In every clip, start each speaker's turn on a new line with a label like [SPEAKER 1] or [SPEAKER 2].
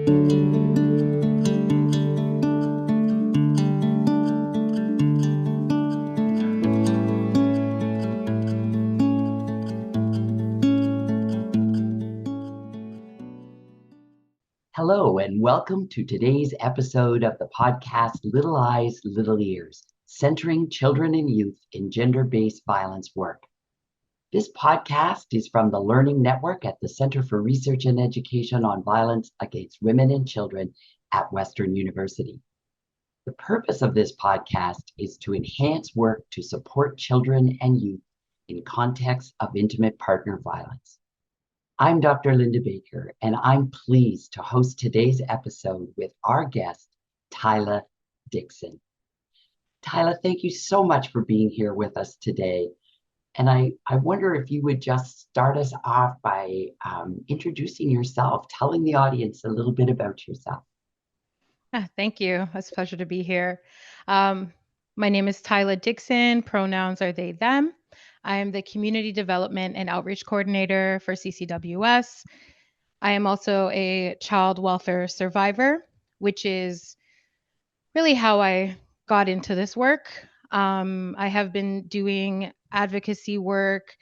[SPEAKER 1] Hello, and welcome to today's episode of the podcast Little Eyes, Little Ears, centering children and youth in gender-based violence work. This podcast is from the Learning Network at the Center for Research and Education on Violence Against Women and Children at Western University. The purpose of this podcast is to enhance work to support children and youth in contexts of intimate partner violence. I'm Dr. Linda Baker, and I'm pleased to host today's episode with our guest, Thaila Dixon. Thaila, thank you so much for being here with us today. And I wonder if you would just start us off by introducing yourself, telling the audience a little bit about yourself.
[SPEAKER 2] Thank you. It's a pleasure to be here. My name is Thaila Dixon. Pronouns are they, them. I am the Community Development and Outreach Coordinator for CCWS. I am also a child welfare survivor, which is really how I got into this work. I have been doing advocacy work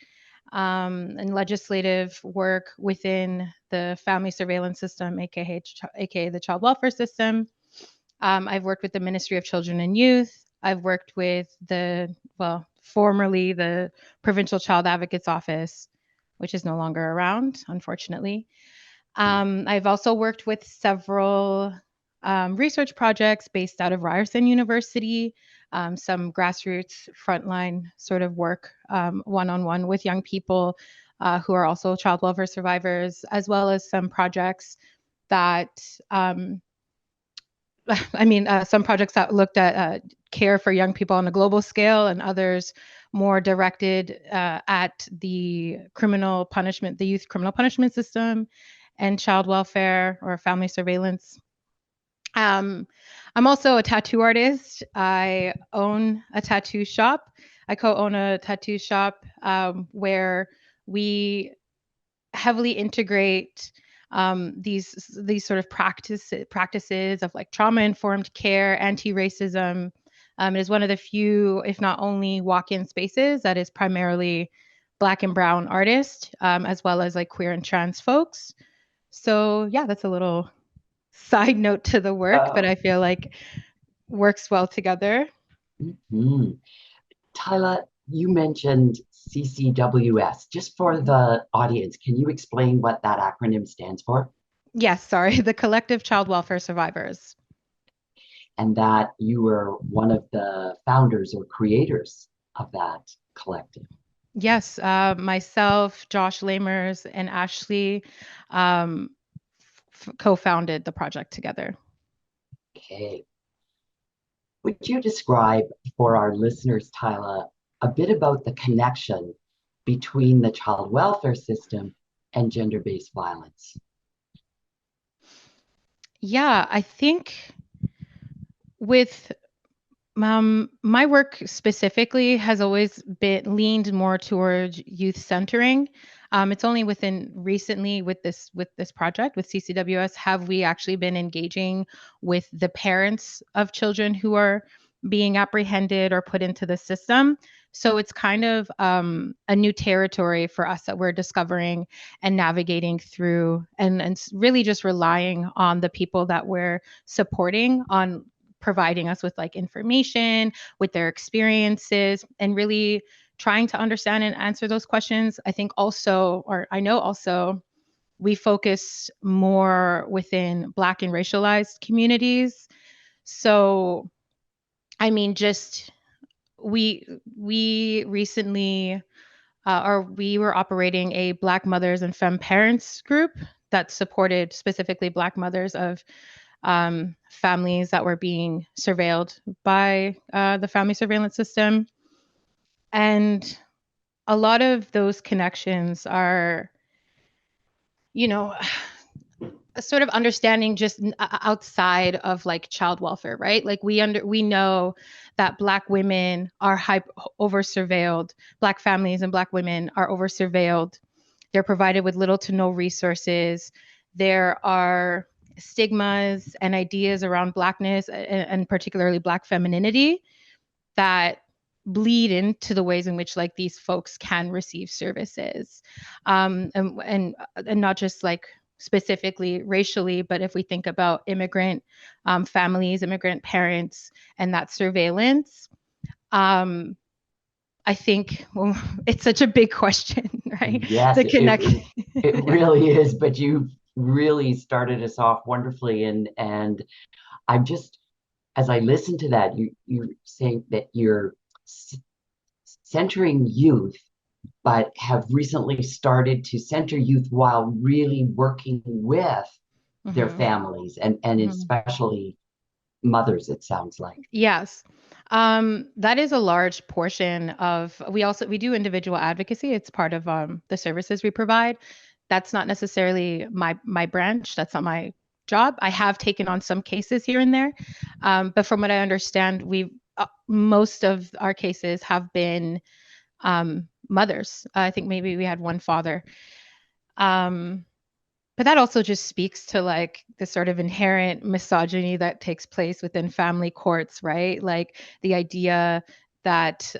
[SPEAKER 2] and legislative work within the family surveillance system, aka the child welfare system. I've worked with the Ministry of Children and Youth. I've worked with formerly the Provincial Child Advocate's Office, which is no longer around, unfortunately. I've also worked with several research projects based out of Ryerson University, some grassroots frontline sort of work, one-on-one with young people who are also child welfare survivors, as well as some projects that some projects that looked at care for young people on a global scale, and others more directed at the youth criminal punishment system and child welfare or family surveillance. I'm also a tattoo artist. I own a tattoo shop. I co-own a tattoo shop where we heavily integrate these sort of practices of like trauma-informed care, anti-racism. It is one of the few, if not only, walk-in spaces that is primarily Black and Brown artists, as well as like queer and trans folks. So yeah, that's a little side note to the work, but I feel like works well together.
[SPEAKER 1] Mm-hmm. Thaila, you mentioned CCWS. Just for the audience, can you explain what that acronym stands for?
[SPEAKER 2] Yes, sorry, the Collective Child Welfare Survivors.
[SPEAKER 1] And that you were one of the founders or creators of that collective.
[SPEAKER 2] Yes, myself, Josh Lamers, and Ashley co-founded the project together.
[SPEAKER 1] Okay. Would you describe for our listeners, Thaila, a bit about the connection between the child welfare system and gender-based violence?
[SPEAKER 2] Yeah, I think with my work specifically has always been leaned more towards youth centering. It's only recently with this project with CCWS have we actually been engaging with the parents of children who are being apprehended or put into the system. So it's kind of a new territory for us that we're discovering and navigating through, and really just relying on the people that we're supporting on providing us with like information, with their experiences, and really trying to understand and answer those questions. I know also, we focus more within Black and racialized communities. So, I mean, just we recently, we were operating a Black mothers and femme parents group that supported specifically Black mothers of families that were being surveilled by the family surveillance system. And a lot of those connections are, sort of understanding just outside of like child welfare, right? Like we know that Black women are over surveilled. Black families and Black women are over surveilled. They're provided with little to no resources. There are stigmas and ideas around Blackness and particularly Black femininity that bleed into the ways in which like these folks can receive services, and not just like specifically racially, but if we think about immigrant families, immigrant parents, and that surveillance. I think, well, it's such a big question, right?
[SPEAKER 1] Yes,
[SPEAKER 2] The connect.
[SPEAKER 1] it really is. But you really started us off wonderfully, and I'm just, as I listen to that, you saying that you're centering youth, but have recently started to center youth while really working with their
[SPEAKER 2] Mhm,
[SPEAKER 1] families and
[SPEAKER 2] mhm.
[SPEAKER 1] especially mothers, it sounds like.
[SPEAKER 2] Yes. That is a large portion of we do individual advocacy. It's part of the services we provide. That's not necessarily my branch. That's not my job. I have taken on some cases here and there. But from what I understand, we most of our cases have been mothers. I think maybe we had one father. Um, but that also just speaks to like the sort of inherent misogyny that takes place within family courts, right? Like the idea that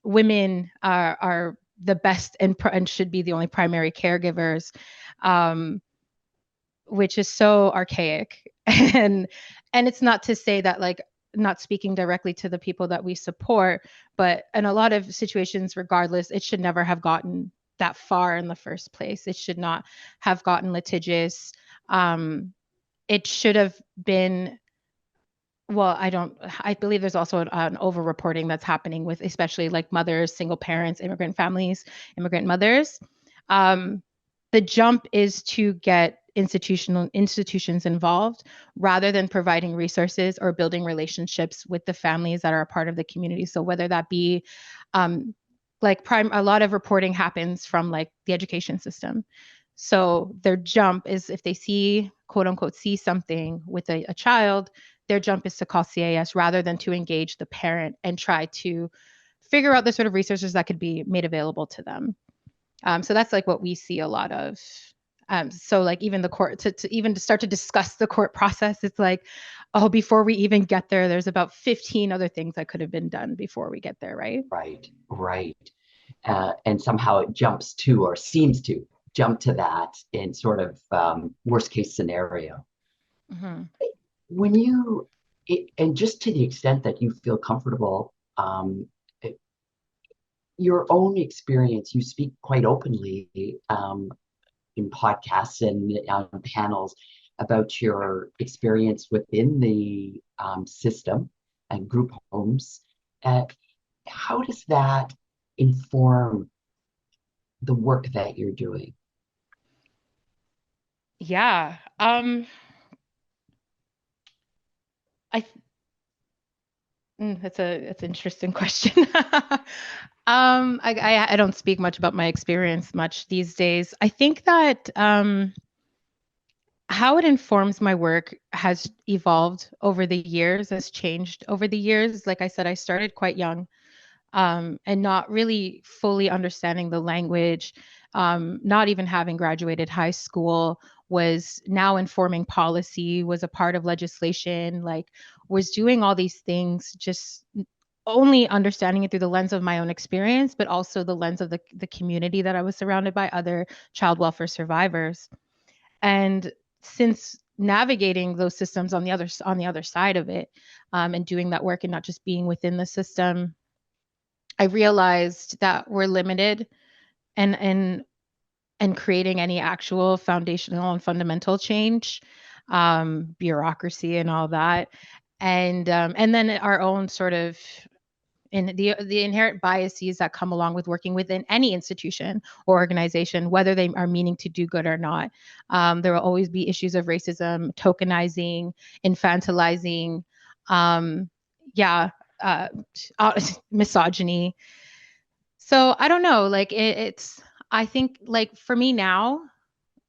[SPEAKER 2] women are the best and should be the only primary caregivers, um, which is so archaic. and and it's not to say that like not speaking directly to the people that we support, but in a lot of situations, regardless, it should never have gotten that far in the first place. It should not have gotten litigious. Um, it should have been, well, I believe there's also an over reporting that's happening with especially like mothers, single parents, immigrant families, immigrant mothers. Um, the jump is to get institutions involved rather than providing resources or building relationships with the families that are a part of the community. So whether that be um, a lot of reporting happens from like the education system. So their jump is if they see, quote unquote, see something with a child, their jump is to call CAS rather than to engage the parent and try to figure out the sort of resources that could be made available to them. So that's like what we see a lot of. So like even the court to even to start to discuss the court process, it's like, oh, before we even get there, there's about 15 other things that could have been done before we get there, right?
[SPEAKER 1] Right, right. And somehow it jumps to, or seems to jump to that in sort of worst case scenario.
[SPEAKER 2] Mm-hmm.
[SPEAKER 1] When and just to the extent that you feel comfortable, your own experience, you speak quite openly in podcasts and on panels about your experience within the system and group homes. Uh, how does that inform the work that you're doing?
[SPEAKER 2] Yeah. I that's an interesting question. I don't speak much about my experience much these days. I think that how it informs my work has evolved over the years, has changed over the years. Like I said, I started quite young, and not really fully understanding the language, not even having graduated high school, was now informing policy, was a part of legislation, like was doing all these things, just only understanding it through the lens of my own experience, but also the lens of the community that I was surrounded by, other child welfare survivors. And since navigating those systems on the other side of it, and doing that work and not just being within the system, I realized that we're limited and creating any actual foundational and fundamental change, bureaucracy and all that, and then our own sort of in the inherent biases that come along with working within any institution or organization, whether they are meaning to do good or not. There will always be issues of racism, tokenizing, infantilizing, um, yeah, uh, misogyny. So I don't know, like it's I think like for me now,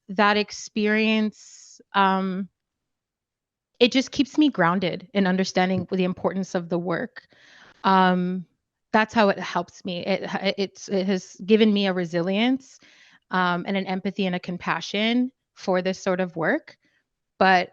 [SPEAKER 2] that experience it just keeps me grounded in understanding the importance of the work. Um that's how it helps me. It has given me a resilience and an empathy and a compassion for this sort of work. But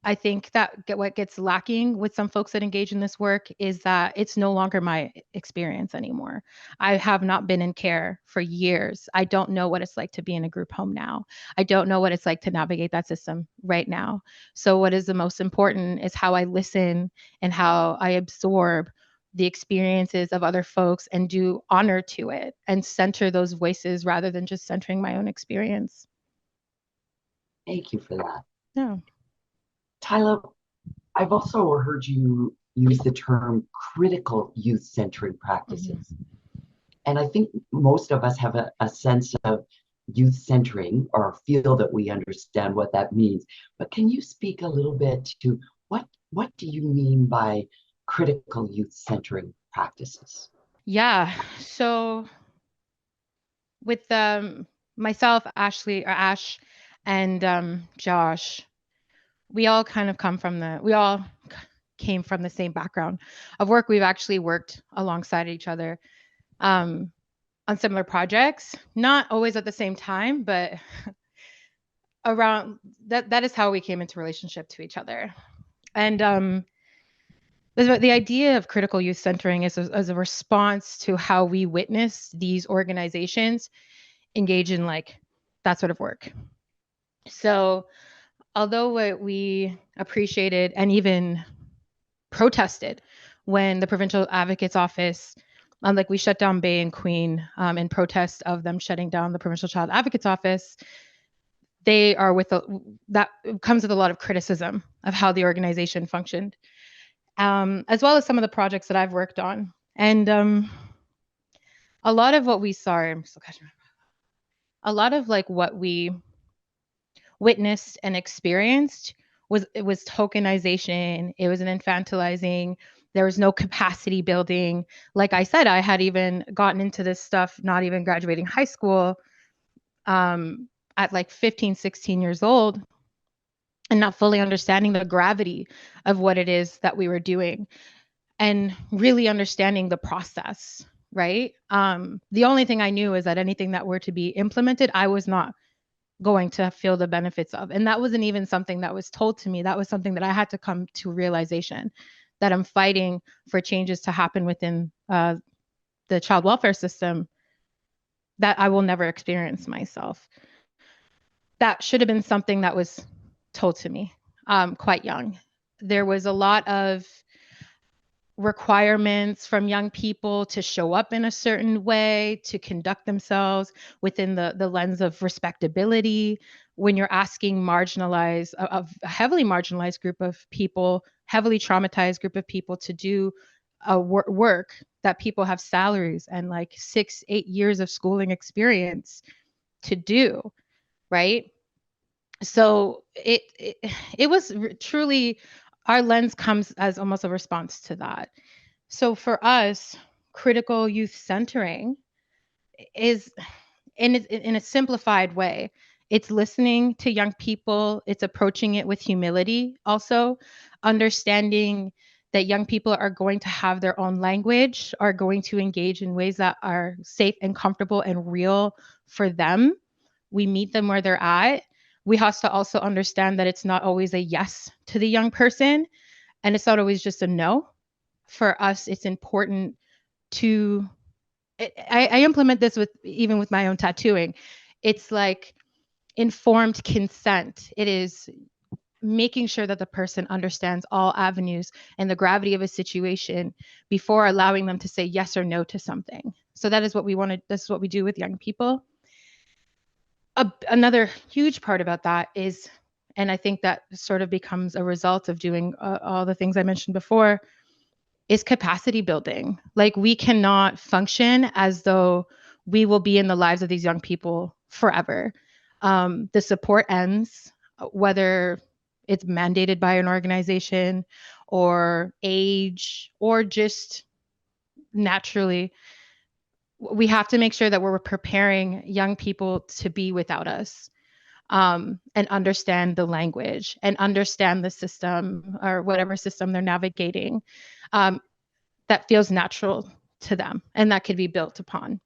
[SPEAKER 2] I think that what gets lacking with some folks that engage in this work is that it's no longer my experience anymore. I have not been in care for years. I don't know what it's like to be in a group home now. I don't know what it's like to navigate that system right now. So, what is the most important is how I listen and how I absorb the experiences of other folks and do honor to it and center those voices rather than just centering my own experience.
[SPEAKER 1] Thank you for that.
[SPEAKER 2] Yeah.
[SPEAKER 1] Tyler, I've also heard you use the term critical youth-centered
[SPEAKER 2] Mhm.
[SPEAKER 1] practices. And I think most of us have a sense of youth centering or feel that we understand what that means. But can you speak a little bit to what do you mean by critical youth centering practices?
[SPEAKER 2] Yeah. So with myself, Ashley or Ash, and Josh, we all kind of we all came from the same background of work. We've actually worked alongside each other um, on similar projects, not always at the same time, but around that. That is how we came into relationship to each other. And the idea of critical youth centering is as a response to how we witness these organizations engage in like that sort of work. So, although what we appreciated and even protested when the provincial advocate's office, like we shut down Bay and Queen in protest of them shutting down the provincial child advocate's office, they are that comes with a lot of criticism of how the organization functioned, as well as some of the projects that I've worked on. And a lot of what we saw, a lot of like what we witnessed and experienced was tokenization. It was an infantilizing. There was no capacity building. Like I said, I had even gotten into this stuff not even graduating high school, at like 15, 16 years old, and not fully understanding the gravity of what it is that we were doing and really understanding the process, right? The only thing I knew is that anything that were to be implemented, I was not going to feel the benefits of. And that wasn't even something that was told to me. That was something that I had to come to realization that I'm fighting for changes to happen within the child welfare system that I will never experience myself. That should have been something that was told to me quite young. There was a lot of requirements from young people to show up in a certain way, to conduct themselves within the lens of respectability. When you're asking a heavily marginalized group of people, heavily traumatized group of people to do work that people have salaries and like 6, 8 years of schooling experience to do, right? So it was truly, our lens comes as almost a response to that. So for us, critical youth centering is in a simplified way. It's listening to young people, it's approaching it with humility, also understanding that young people are going to have their own language, are going to engage in ways that are safe and comfortable and real for them. We meet them where they're at. We have to also understand that it's not always a yes to the young person and it's not always just a no. For us, it's important to I implement this with even with my own tattooing. It's like informed consent. It is making sure that the person understands all avenues and the gravity of a situation before allowing them to say yes or no to something. So that is what we want to, this is what we do with young people. Another huge part about that is, and I think that sort of becomes a result of doing all the things I mentioned before, is capacity building. Like we cannot function as though we will be in the lives of these young people forever. The support ends, whether it's mandated by an organization or age or just naturally. We have to make sure that we're preparing young people to be without us, and understand the language and understand the system or whatever system they're navigating. Um, that feels natural to them and that could be built upon.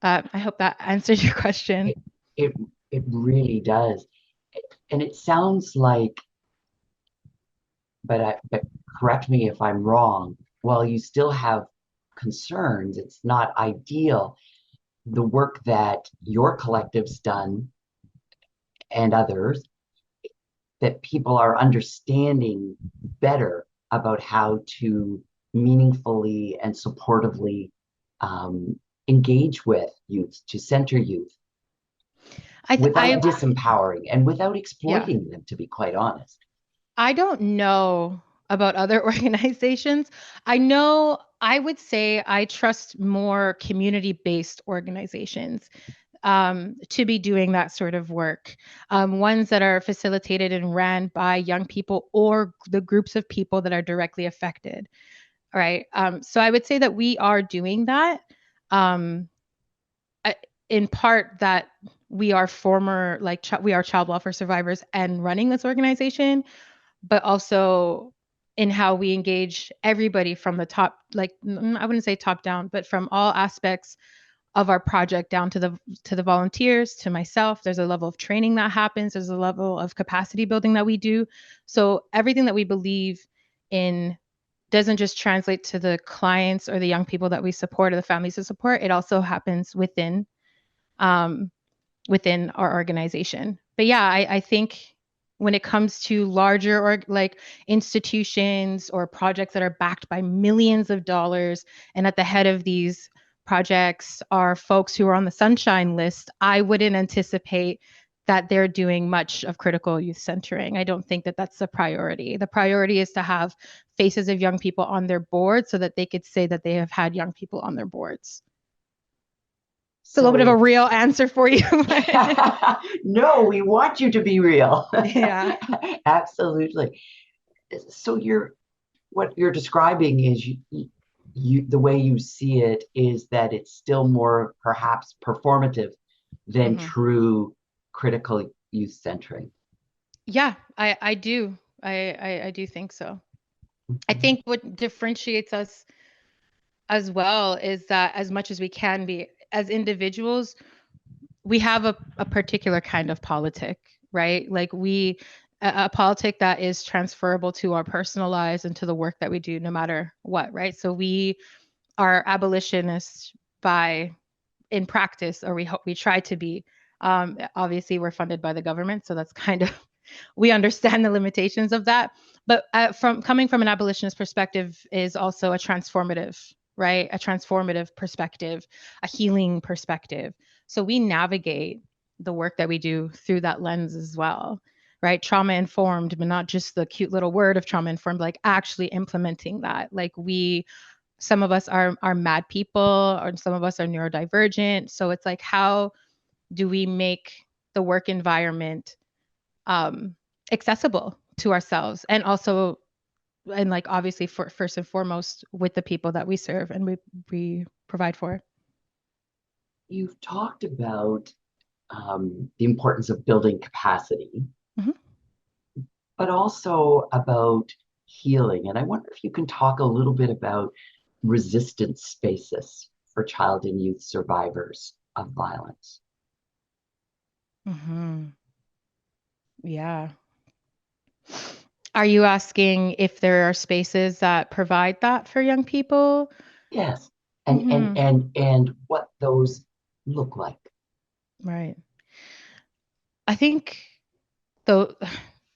[SPEAKER 2] I hope that answers your question.
[SPEAKER 1] It it it really does. And it sounds like but correct me if I'm wrong. While you still have concerns, it's not ideal. The work that your collective's done and others, that people are understanding better about how to meaningfully and supportively um, engage with youth, to center youth without
[SPEAKER 2] I
[SPEAKER 1] disempowering and without
[SPEAKER 2] yeah.
[SPEAKER 1] exploiting them, to be quite honest.
[SPEAKER 2] I don't know about other organizations. I would say I trust more community-based organizations to be doing that sort of work. Ones that are facilitated and ran by young people or the groups of people that are directly affected. Right. So I would say that we are doing that. Um, in part that we are former, like, we are child welfare survivors and running this organization, but also in how we engage everybody from the top, like, I wouldn't say top down, but from all aspects of our project down to the volunteers, to myself. There's a level of training that happens. There's a level of capacity building that we do. So everything that we believe in doesn't just translate to the clients or the young people that we support or the families to support. It also happens um, within our organization. But yeah, I think when it comes to larger or like institutions or projects that are backed by millions of dollars, and at the head of these projects are folks who are on the sunshine list, I wouldn't anticipate that they're doing much of critical youth centering. I don't think that that's the priority. The priority is to have faces of young people on their board so that they could say that they have had young people on their boards. It's a little bit of a
[SPEAKER 1] So,
[SPEAKER 2] real answer for you.
[SPEAKER 1] no, we want you to be real.
[SPEAKER 2] Yeah.
[SPEAKER 1] Absolutely. So what you're describing is the way you see it is that it's still more perhaps performative than
[SPEAKER 2] Hmm.
[SPEAKER 1] true critical youth centering.
[SPEAKER 2] Yeah, I do. I do think so. I think what differentiates us as well is that as much as we can be as individuals, we have a particular kind of politic, right? Like a politic that is transferable to our personal lives and to the work that we do, no matter what, right? So we are abolitionists by in practice, or we try to be. Obviously, we're funded by the government, so that's kind of we understand the limitations of that. But from coming from an abolitionist perspective is also a transformative, right? A transformative perspective, a healing perspective. So we navigate the work that we do through that lens as well, right? Trauma informed, but not just the cute little word of trauma informed, like actually implementing that. Like some of us are mad people, or some of us are neurodivergent. So it's like, how do we make the work environment um, accessible to ourselves, and also, and like, obviously, for first and foremost, with the people that we serve and we provide for.
[SPEAKER 1] You've talked about the importance of building capacity,
[SPEAKER 2] Mhm.
[SPEAKER 1] but also about healing. And I wonder if you can talk a little bit about resistance spaces for child and youth survivors of violence.
[SPEAKER 2] Mhm. Yeah. Are you asking if there are spaces that provide that for young people?
[SPEAKER 1] Yes.
[SPEAKER 2] Mhm.
[SPEAKER 1] And what those look like.
[SPEAKER 2] Right. I think, though,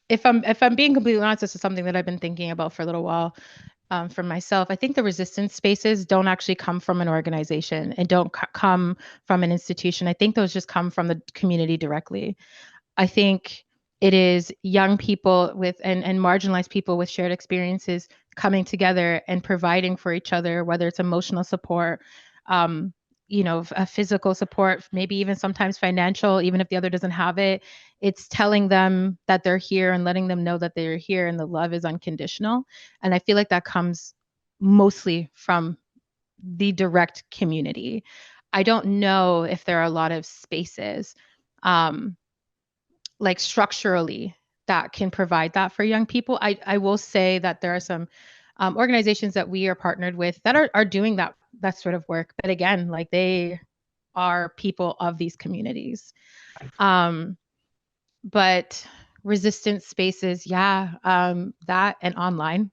[SPEAKER 2] if I'm being completely honest, this is something that I've been thinking about for a little while. For myself, I think the resistance spaces don't actually come from an organization and don't come from an institution. I think those just come from the community directly. I think it is young people and marginalized people with shared experiences coming together and providing for each other, whether it's emotional support, um, a physical support, maybe even sometimes financial, even if the other doesn't have it. It's telling them that they're here and letting them know that they're here and the love is unconditional. And I feel like that comes mostly from the direct community. I don't know if there are a lot of spaces, um, like, structurally, that can provide that for young people. I will say that there are some organizations that we are partnered with that are doing that sort of work. But again, like, they are people of these communities. Um, but resistance spaces, yeah, that and online.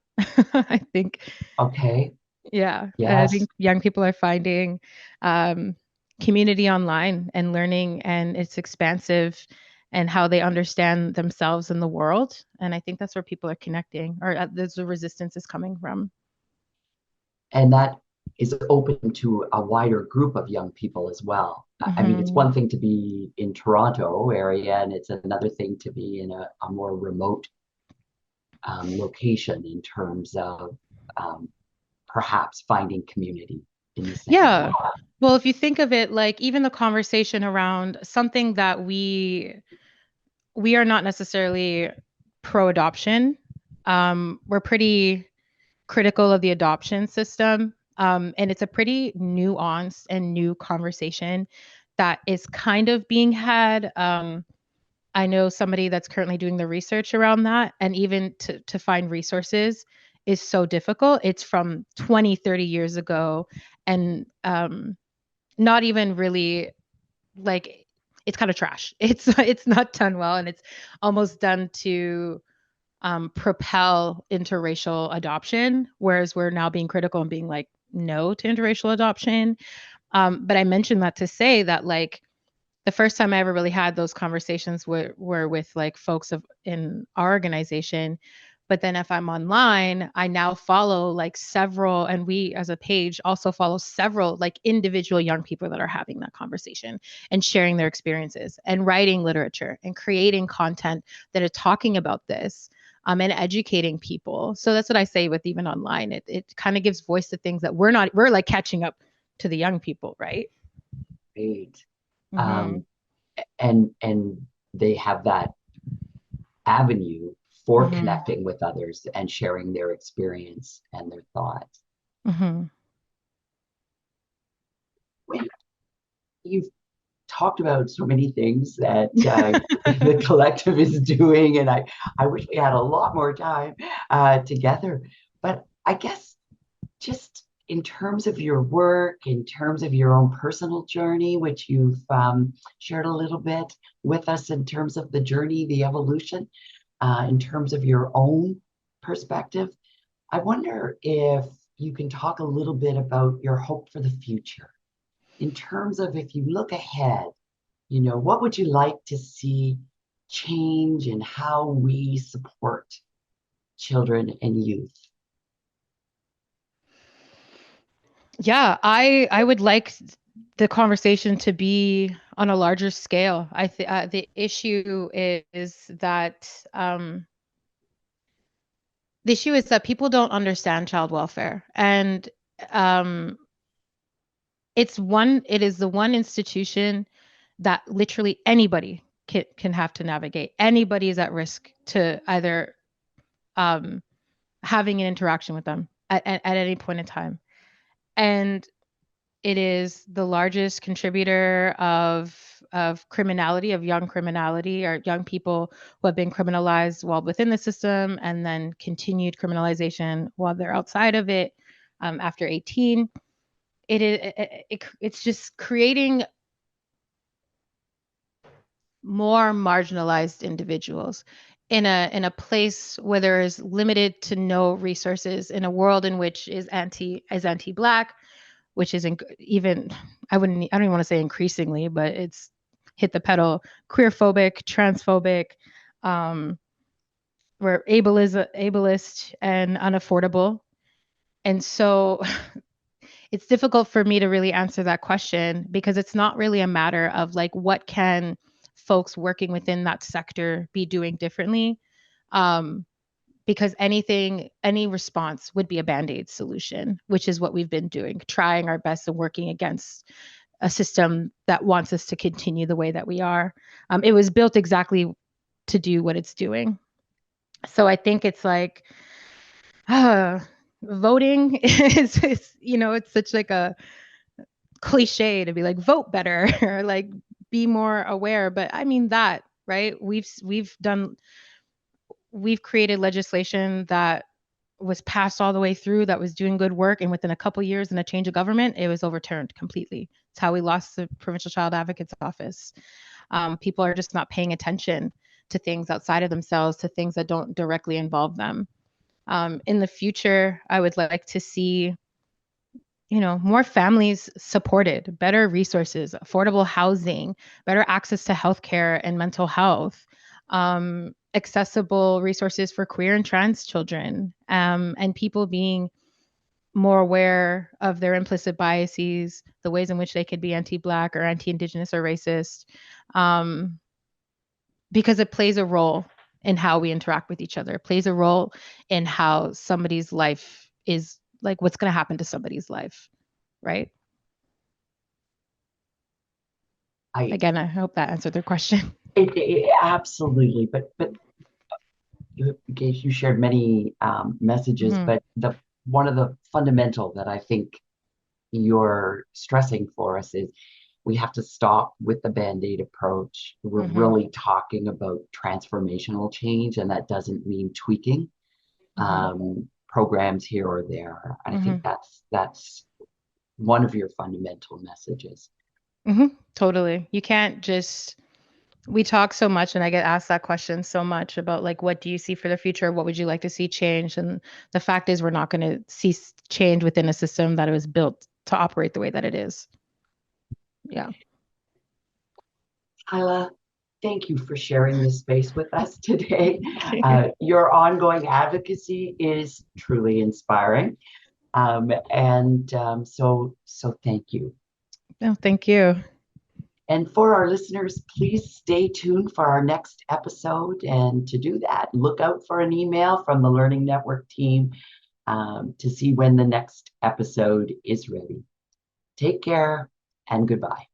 [SPEAKER 2] I think,
[SPEAKER 1] Okay.
[SPEAKER 2] yeah, I
[SPEAKER 1] Yes.
[SPEAKER 2] think young people are finding um, community online and learning, and it's expansive and how they understand themselves in the world. And I think that's where people are connecting, or there's the resistance is coming from.
[SPEAKER 1] And that is open to a wider group of young people as well. I mean, it's
[SPEAKER 2] Hmm.
[SPEAKER 1] one thing to be in Toronto area, and it's another thing to be in a more remote location in terms of um, perhaps finding community in the same way.
[SPEAKER 2] Yeah. Well, if you think of it, like even the conversation around something that we are not necessarily pro adoption. We're pretty critical of the adoption system. And it's a pretty nuanced and new conversation that is kind of being had. I know somebody that's currently doing the research around that, and even to find resources is so difficult. It's from 20, 30 years ago, and not even really like it's kind of trash. It's not done well, and it's almost done to propel interracial adoption, whereas we're now being critical and being like no to interracial adoption. But I mentioned that to say that like the first time I ever really had those conversations were with like folks of in our organization. But then if I'm online, I now follow like several, and we as a page also follow several like individual young people that are having that conversation and sharing their experiences and writing literature and creating content that are talking about this. And educating people. So that's what I say with even online. It kind of gives voice to things that we're like catching up to the young people, right?
[SPEAKER 1] Great.
[SPEAKER 2] Mm-hmm.
[SPEAKER 1] Um, and they have that avenue for
[SPEAKER 2] Mm-hmm.
[SPEAKER 1] connecting with others and sharing their experience and their thoughts.
[SPEAKER 2] Mm-hmm.
[SPEAKER 1] When you've talked about so many things that the collective is doing, and I wish we had a lot more time together. But I guess just in terms of your work, in terms of your own personal journey, which you've shared a little bit with us in terms of the journey, the evolution, in terms of your own perspective, I wonder if you can talk a little bit about your hope for the future in terms of if you look ahead, what would you like to see change in how we support children and youth?
[SPEAKER 2] Yeah, I would like the conversation to be on a larger scale. The issue is that the issue is that people don't understand child welfare, and um, it is the one institution that literally anybody can have to navigate. Anybody is at risk to either um, having an interaction with them at any point in time, and it is the largest contributor of criminality, of young criminality, or young people who have been criminalized while within the system, and then continued criminalization while they're outside of it after 18. It's just creating more marginalized individuals in a place where there is limited to no resources, in a world in which is anti-black, which is even I don't even want to say increasingly, but it's hit the pedal, queer phobic, transphobic, um, we're ableist and unaffordable. And so it's difficult for me to really answer that question because it's not really a matter of like what can folks working within that sector be doing differently. Um, because any response would be a band-aid solution, which is what we've been doing, trying our best and working against a system that wants us to continue the way that we are. It was built exactly to do what it's doing. So I think it's like uh, voting it's such like a cliche to be like vote better or like be more aware, but I mean that, right? We've created legislation that was passed all the way through that was doing good work, and within a couple years and a change of government it was overturned completely. It's how we lost the provincial child advocate's office. People are just not paying attention to things outside of themselves, to things that don't directly involve them. In the future, I would like to see, more families supported, better resources, affordable housing, better access to healthcare and mental health, accessible resources for queer and trans children, and people being more aware of their implicit biases, the ways in which they could be anti-Black or anti-Indigenous or racist, because it plays a role in how we interact with each other. It plays a role in how somebody's life is, like what's going to happen to somebody's life, right?
[SPEAKER 1] I
[SPEAKER 2] Again, I hope that answered their question.
[SPEAKER 1] it absolutely, but you shared many messages,
[SPEAKER 2] Mm-hmm.
[SPEAKER 1] but the one of the fundamental that I think you're stressing for us is we have to stop with the band-aid approach. We're
[SPEAKER 2] Mm-hmm.
[SPEAKER 1] really talking about transformational change, and that doesn't mean tweaking
[SPEAKER 2] Mm-hmm.
[SPEAKER 1] programs here or there. And I
[SPEAKER 2] Mm-hmm.
[SPEAKER 1] think that's one of your fundamental messages.
[SPEAKER 2] Mm-hmm. Totally. You can't just, we talk so much and I get asked that question so much about like, what do you see for the future? What would you like to see change? And the fact is we're not going to see change within a system that it was built to operate the way that it is. Yeah.
[SPEAKER 1] Thaila, thank you for sharing this space with us today. Your ongoing advocacy is truly inspiring. So thank you.
[SPEAKER 2] No, thank you.
[SPEAKER 1] And for our listeners, please stay tuned for our next episode. And to do that, look out for an email from the Learning Network team to see when the next episode is ready. Take care and goodbye.